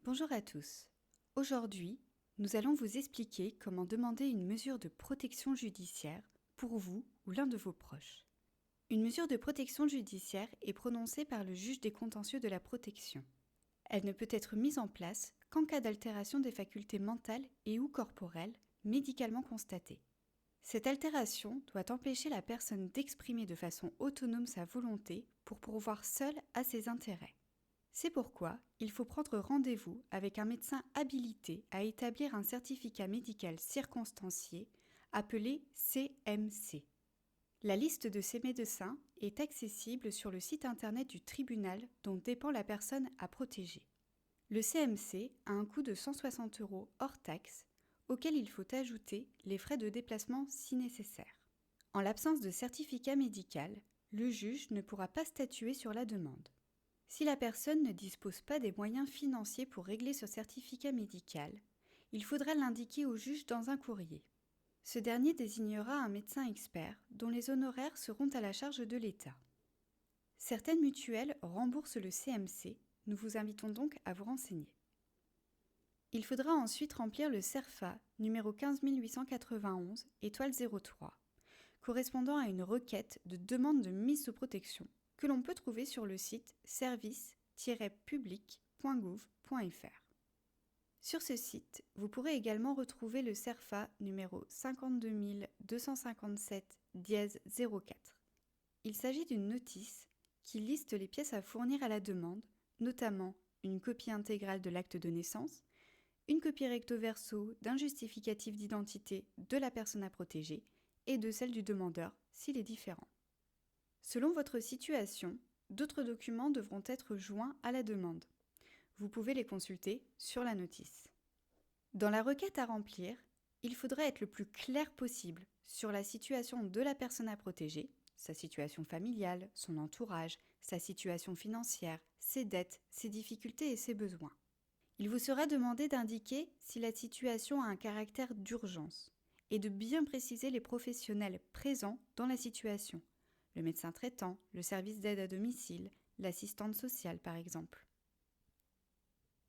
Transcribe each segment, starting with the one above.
Bonjour à tous. Aujourd'hui, nous allons vous expliquer comment demander une mesure de protection judiciaire pour vous ou l'un de vos proches. Une mesure de protection judiciaire est prononcée par le juge des contentieux de la protection. Elle ne peut être mise en place qu'en cas d'altération des facultés mentales et ou corporelles médicalement constatées. Cette altération doit empêcher la personne d'exprimer de façon autonome sa volonté pour pourvoir seule à ses intérêts. C'est pourquoi il faut prendre rendez-vous avec un médecin habilité à établir un certificat médical circonstancié appelé CMC. La liste de ces médecins est accessible sur le site internet du tribunal dont dépend la personne à protéger. Le CMC a un coût de 160 € hors taxe, auquel il faut ajouter les frais de déplacement si nécessaire. En l'absence de certificat médical, le juge ne pourra pas statuer sur la demande. Si la personne ne dispose pas des moyens financiers pour régler ce certificat médical, il faudra l'indiquer au juge dans un courrier. Ce dernier désignera un médecin expert dont les honoraires seront à la charge de l'État. Certaines mutuelles remboursent le CMC, nous vous invitons donc à vous renseigner. Il faudra ensuite remplir le CERFA numéro 15891 étoile 03, correspondant à une requête de demande de mise sous protection que l'on peut trouver sur le site service-public.gouv.fr. Sur ce site, vous pourrez également retrouver le CERFA numéro 52257-04. Il s'agit d'une notice qui liste les pièces à fournir à la demande, notamment une copie intégrale de l'acte de naissance, une copie recto verso d'un justificatif d'identité de la personne à protéger et de celle du demandeur s'il est différent. Selon votre situation, d'autres documents devront être joints à la demande. Vous pouvez les consulter sur la notice. Dans la requête à remplir, il faudra être le plus clair possible sur la situation de la personne à protéger, sa situation familiale, son entourage, sa situation financière, ses dettes, ses difficultés et ses besoins. Il vous sera demandé d'indiquer si la situation a un caractère d'urgence et de bien préciser les professionnels présents dans la situation. Le médecin traitant, le service d'aide à domicile, l'assistante sociale par exemple.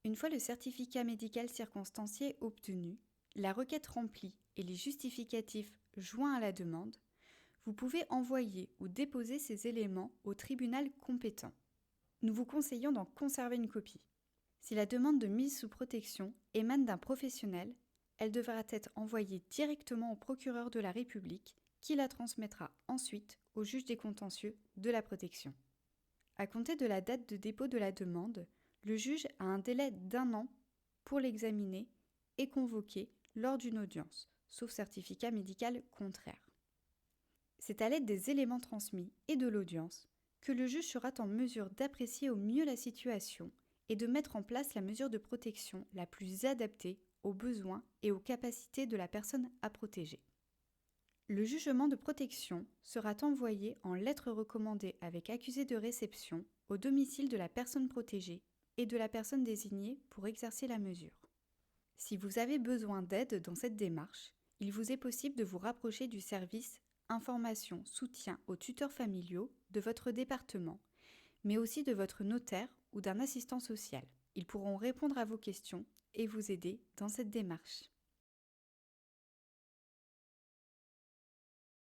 Une fois le certificat médical circonstancié obtenu, la requête remplie et les justificatifs joints à la demande, vous pouvez envoyer ou déposer ces éléments au tribunal compétent. Nous vous conseillons d'en conserver une copie. Si la demande de mise sous protection émane d'un professionnel, elle devra être envoyée directement au procureur de la République qui la transmettra ensuite au juge des contentieux de la protection. À compter de la date de dépôt de la demande, le juge a un délai d'1 an pour l'examiner et convoquer lors d'une audience, sauf certificat médical contraire. C'est à l'aide des éléments transmis et de l'audience que le juge sera en mesure d'apprécier au mieux la situation et de mettre en place la mesure de protection la plus adaptée aux besoins et aux capacités de la personne à protéger. Le jugement de protection sera envoyé en lettre recommandée avec accusé de réception au domicile de la personne protégée et de la personne désignée pour exercer la mesure. Si vous avez besoin d'aide dans cette démarche, il vous est possible de vous rapprocher du service Information, soutien aux tuteurs familiaux de votre département, mais aussi de votre notaire ou d'un assistant social. Ils pourront répondre à vos questions et vous aider dans cette démarche.